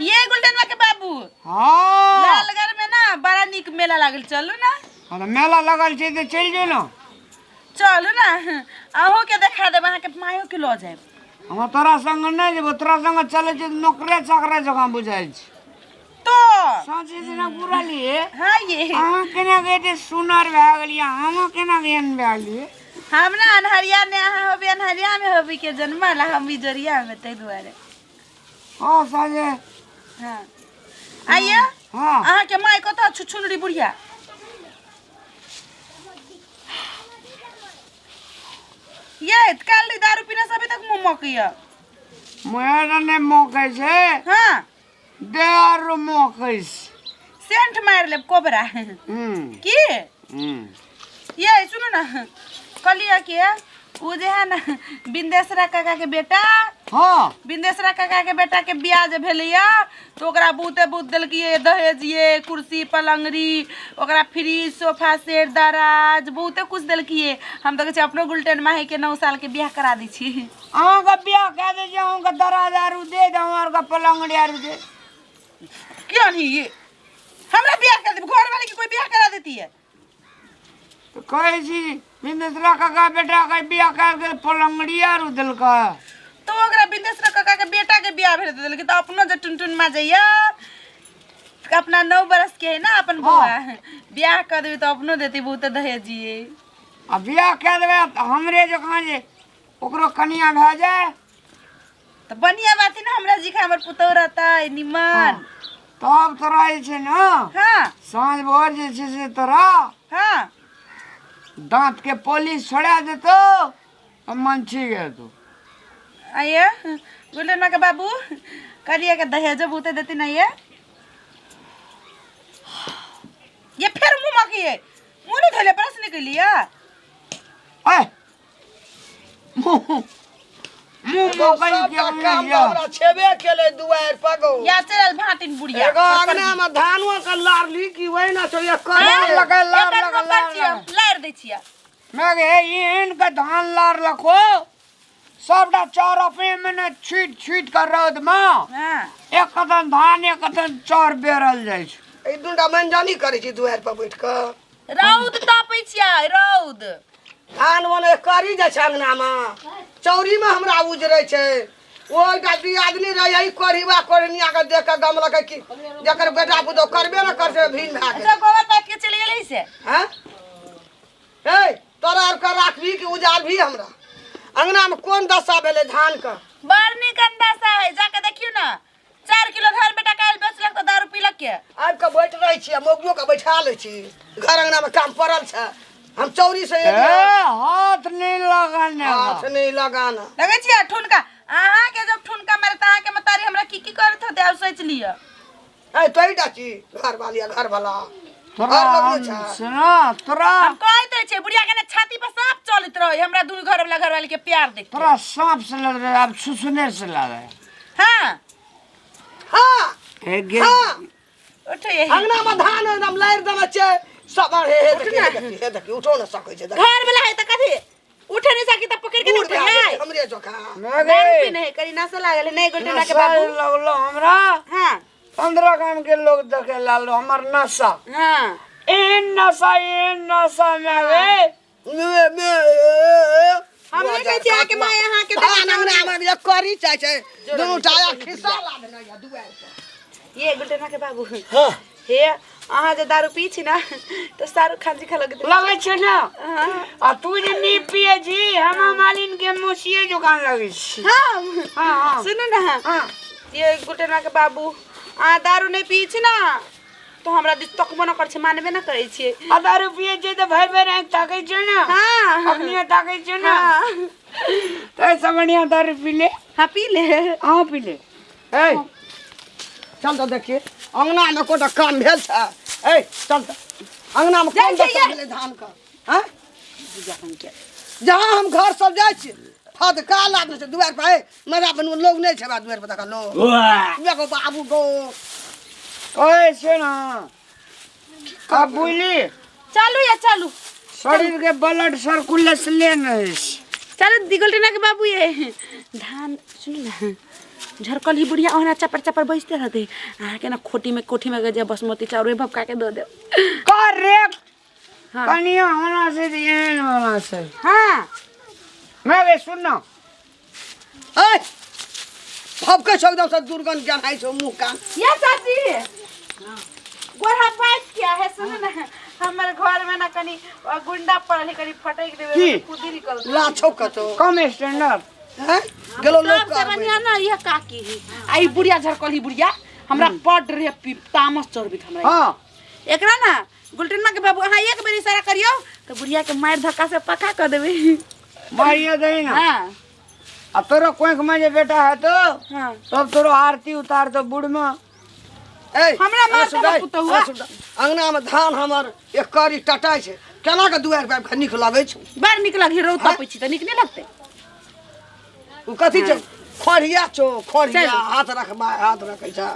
ये गुलटेनवा के बाबू हाँ लालगढ़ में ना बड़ा निक मेला लागल, चलू ना। अरे मेला लगल छे तो चल जो ना। चलू ना, अहूँ के देखा देब, अहाँ के मायो के लो जाए। हम तोरा संग नहीं जेबो, तोरा संग चले छे नौकरे चाकरे जगह बुझाई छे तो साँचे दिना पूरा लिए। हाँ ये अहाँ केना गए सुनर भए गेलिए, हम केना गेन भए गेलिए। हम ना अनहरिया ने, अहाँ होबी अनहरिया में होबी के जन्मल, हम बिजोरिया में, तै दुआरे। हाँ साजे हाँ आइए। हाँ अहाँ के माय कत छुछुनरी बुढ़िया? ये काल दारू पीने से अभी तक मुंह मकिया। मेरा ने मौके छे हाँ देर मौके सेंट मार ले कोबरा की। ये सुनो ना, कलिया के वो जे है ना बिंदेश्वरा काका के बेटा, हाँ बिंदेश्वरा काका के बेटा के बियाह जे भेलैया तो ओकरा बहुते बहुत देलकिए दहेज, ये कुर्सी पलंगरी, ओकरा फ्रिज सोफा सेट दराज बहुते कुछ देलकिए। हम तो कहै छी अपनो गुलटेन माही के 9 साल के बियाह करा दी छी। अहाँ का ब्याह कह दे जे अहाँ का दराज आरू दे दे, हमार का पलंगड़ी आरू दे। क्यों नहीं ये हमरा बियाह कर दे, घर वाले की कोई बियाह करा देती है? तो कहे छी बिंदेश्वरा काका बेटा का ब्याह कर के पलंगड़ी आरू दिलका। तो ओकरा बिंदेश्वरा काका के बेटा के बियाह भेल देलकै तो अपनो जे टुनटुन मा जइया अपना 9 बरस के है ना अपन बुआ, बियाह कर देबी तो अपनो देती बहुते दहेजिए। अब ब्याह कह देवे तो हमरे जगह जे ओकरो कनिया भए जाए तो बढ़िया बात है ना, हमरा जी का हमर पुतौ रहता निमन। तब तोरा जे छे ना हाँ साँझ भोर जे छे से तोरा हाँ दांत के पॉलिश छोड़ा देतो और मन छी गए तो। आइए गुलटेन के बाबू, करिया के दहेज बहुते देती ना ये फिर मुंह मकिए, मुंह नहीं धोले परस निकलिया। ए मुंह मोकई के हमरा छेबे केले दुआर पगो या चल भाटिन बुढ़िया एगो अंगना में धानो का लारली की वही ना तो ये कर लार दै छिया। मैं गे इनका धान लार लखो सबटा चार अपने में छीट छीट कर रौद में हाँ एक कदम धान एक कदम चार बेरल जाय छै। ए दुंडा मनजानी करे छी दुआर पर बैठ के रौद तापै छिया, रौद धान बने करी जा छै अंगना में चौरी में हमरा उजरे छै। ओइ का आदमी रह ई करीवा करनिया के देख के गम लगे कि जकर बेटा पुतो करबे ना करसे भीन भाग अच्छा गोबर पात के चली गेलै से। हैं ए तोरा आर का राखबी कि उजार भी हमरा अंगना में कोन दशा भेले धान का बरनी कंदा सा है, जाके देखियो ना 4 किलो धान बेटा काल बेचलक तो दारू पीलक के। आब के बैठ रही छी, मोगियो के बैठा ले छी, घर अंगना में काम पड़ल छै। हम चौरी से हाथ नहीं लगाने हाथ नहीं लगाना लगे छिया ठुनका। अहाँ के जब ठुनका मारे त अहाँ के मतारी हमरा की करत होते आब सोच लिया। ए तोई डाची घर वाली घर वाला तोरा और लोग छै सुना तोरा हम कहते छे बुढ़िया के ना छाती पर सांप चलत रहे, हमरा दुनु घर वाले के प्यार देख के। तोरा सांप से लड़ रहा अब सुसुने से लड़ रहा है। हां हां एक गे हां उठो यही अंगना में धान एकदम लाइर देना छै सब हे देखी उठो ना सकै छै घर वाला है त कथी उठे नहीं सकी त पकड़ के नहीं उठे है हमरे जोखा मैं दारू गे पी नहीं करी नशा लागल नहीं गुलटेना के बाबू। लगलो हमरा हां 15 गांव के लोग देखे लालो हमर नशा हां एन नशा में गे हमने कह छिया के माय यहां के धान अंगना में एक करी चाहे छै दुनु टाया खिसा ला देना या दुआर पर। ये गुलटेना के बाबू हां हे अहाँ जे दारू पी छी ना तो शाहरुख खान जी खा लगे छै ना। आ तू जे नी पिए छी हम मालिन के मुसिए दुकान लगे छी। हां हां सुन ना हां ये गुलटेना के बाबू आ दारू नहीं पी छी ना तो हमरा दिस तकबो न कर छै, मानबे न करे छी। आ दारू पिए छी तो भाई बहन ताकै छै ना। हां अपने ताकै छै ना तो सब बढ़िया दारू पी ले। हां पी ले हां पी ले। ए चल तो देखिए अंगना में कोटा काम भेल छै। ए चल तो अंगना में कोन दशा भेले धान का हैं जहां हम घर सब जाय छी फद का लागल छै दुआर पर। मेरा अपन लोग नहीं छै दुआर पर देखा लोग देखो बाबू गो कहे छै ना अब बोली चालू या चालू शरीर के ब्लड सर्कुलेशन है। चलो गुलटेना के बाबू ये धान सुन ना झरकल ही बुढ़िया ओहना चपर चपर बैठते रहते अहाँ के ना कोठी में गजे बासमती चाउर भपका के दे दे करेक्ट हाँ कनिया होना से एहन होना से हाँ मैं वे सुनना ए भपके छ एकदम से दुर्गंध ज्ञान है छो मुंह कान ये चाची गोरा पाइप क्या है सुन ना हमारे घर में ना कनी गुंडा पड़ल कनी फटक देवे खुदी निकल ला छौका तो कम स्टैंडर्ड हैं गेलो लोग सबसे बढ़िया ना ये काकी ही आई बुढ़िया झरकल ही बुढ़िया हमरा पड रे तामस चढ़बी हमरा हां एकरा ना गुलटनमा के बाबू हां एक बेर इशारा करियो तो बुढ़िया के मार धक्का से पक्का कर देबे मारिए दई ना हां अब तोरा कोई में जे बेटा है तो हां तब तोरो आरती उतार तो बुढ़ में ए हमरा मार के पुतहुआ अंगना में धान हमर एक करी टटाई छै केना के दुआर पे निक लागै छै बार निक लगे रौता पछी त निक नहीं लगते उ कथि छै खोरिया छो खोरिया हाथ रखै छै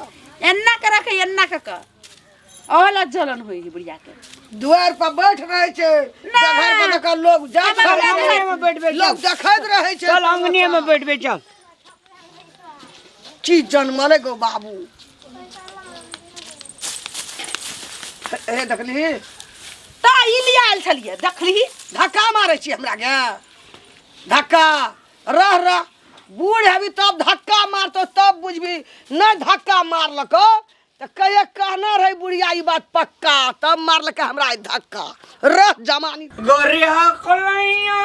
एन्ना के रखे एन्ना के ओला जलन होई बुढ़िया के दुआर पर बैठ रहे छै घर पर तक लोग जात अंगने में बैठ बैठ लोग देखैत रहे छै चल अंगने में बैठ बैठ चल चीज जन्मले गो बाबू ए देखली ता ई लिया आयल छलिए देखली धक्का मारे छी हमरा के धक्का रह बूढ़ हेबी तब धक्का मारतो तब बुझबी नहीं धक्का मारलको तो कहे कहना रही बुढ़िया ई बात पक्का तब मारलके हमरा ई धक्का रह जमानी गोरिया कलैया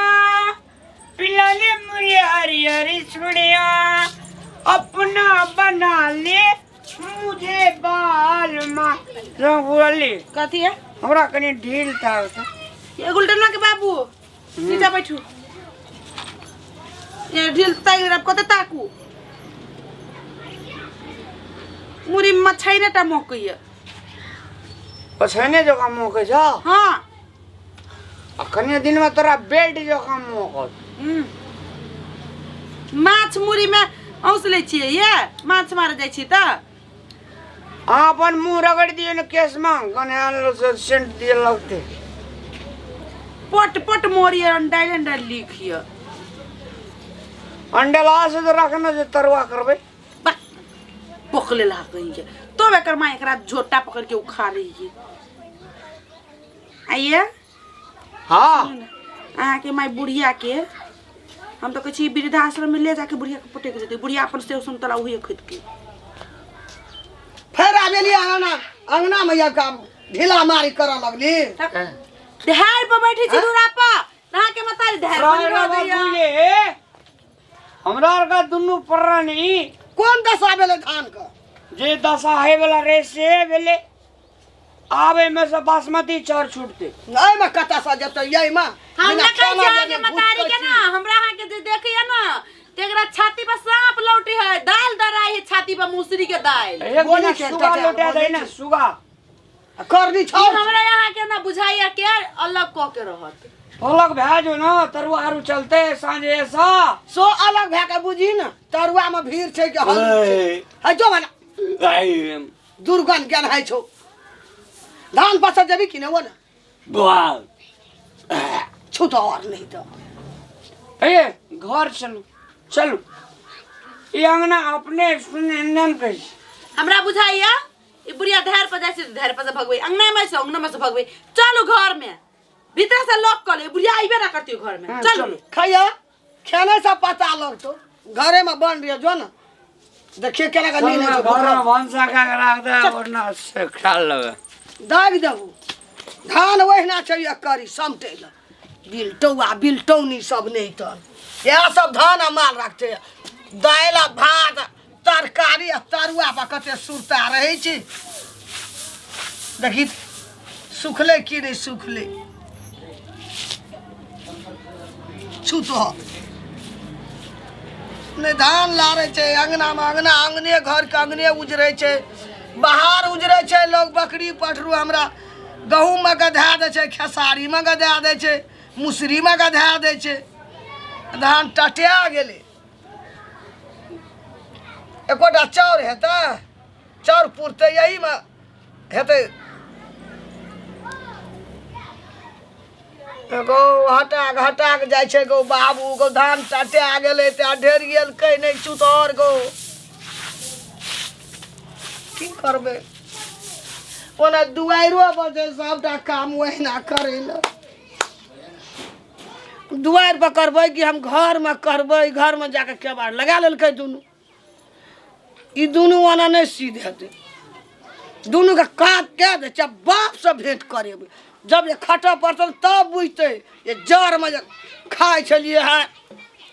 पिलाले मुझे हरी हरी सुड़िया अपना बना ले मुझे बाल मां बोली कथी है हमरा कनी ढील था ये गुलटनमा के बाबू नीचे बैठू ये ढील ताई रब कते ताकू मुरी मछाई टा मोकइया पछने जो काम हो के जा हां अखने दिन में तोरा बेल्ट जो काम हो को माछ मुरी में औसले छिए ये माछ मार जाय छी त अपन मुंह रगड़ दिए न केस में गने से सेंट दिए लगते पट पट मोरी अंडा लिखियो अंडला से तो रखना जे तरवा करबे पोखले ला कहिए तो बेकर मां एकरा झोटा पकड़ के उखा रही है आइए हां आ के माई बुढ़िया के हम तो कछि वृद्धाश्रम में ले जाके बुढ़िया के पटेक देते बुढ़िया अपन से संतरा हुए खुद के फिर आबेली अंगना में या काम ढीला मारी करे लगली ढेर पे बैठी छी दूरा पर रहा के मतारी ढेर पर रह गया हमरा का दुनु पररानी कौन दशा भेले धान का जे दशा है वाला रे से भेले आवे में से बासमती चार छूटते नहीं मैं कता सा जब तो यही मां हम ना कह के मतारी के ना हमरा हां के जे देखिए ना तेकरा छाती पर सांप लौटी है दाल दराई है छाती पर मुसरी के दाल एक गोली सुगा लौटा दे ना सुगा करनी छौ हमरा यहां के ना बुझाइया के अलग क के रहत अलग भेजो ना तरवारू चलते सांझे सा सो अलग भे के बुझी ना तरुआ में भीड़ छै के हल है जो बना दुर्गंध ज्ञान है छौ धान पसा जबी कि न वो ना बाल छु तो और नहीं तो ए घर चलो चलो ये अंगना अपने सुने नन पे हमरा बुझाइया ई बुढ़िया ढेर पर जाय ढेर पर भगवे अंगना में से भगवे चलो घर में भीतर से लॉक कर ले बुढ़िया आइबे ना करती घर में चलो खैया खाने से पता लग तो घरे में बन रही जो ना देखिए केना का नींद है घर में भंसा का रख दे वरना से ख्याल लगे दाग देबू धान वहिना चाहिए करी समटे बिलटौनी सब नहीं तो यह सब धान माल रखते दाल भात तरकारी तरुआ पर कते सुरता रहे छी देखी सुखले कि नहीं सुखले छूतो नहीं धान लारे छे अंगना में अंगने घर के अंगने उजरे छे बाहर उजरे छे लोग बकरी पठरू हमरा गहूम में गधा दे छे खेसारी में गधा दे छे मुसरी में गधा दे छे धान टटिया गेले एकोटा चाउर हेता चाउर पुरते यही में हेते गो हटा के जाय छे गो बाबू गो धान टटिया गेले त ढेर गेल कहीं नहीं चुतौर गो की करबे ओना दुआरो बजे सबटा काम ओहिना करे ल दुआर पर करबै कि हम घर में करबै घर में जाके केबाड़ लगा लेलकै दुनू ई दुनू ओना नहीं सीध हेतै दुनू के काट के दे चाहे बाप से भेंट करेबै जब ये खटऽ पड़तै तब बुझतै ये जड़ में जे खाइ छलिए है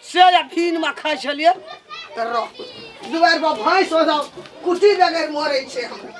से या भीन में खाइ छलिए तऽ रह दुआर पर भैंस कुटी बगैर मरै छै हमरा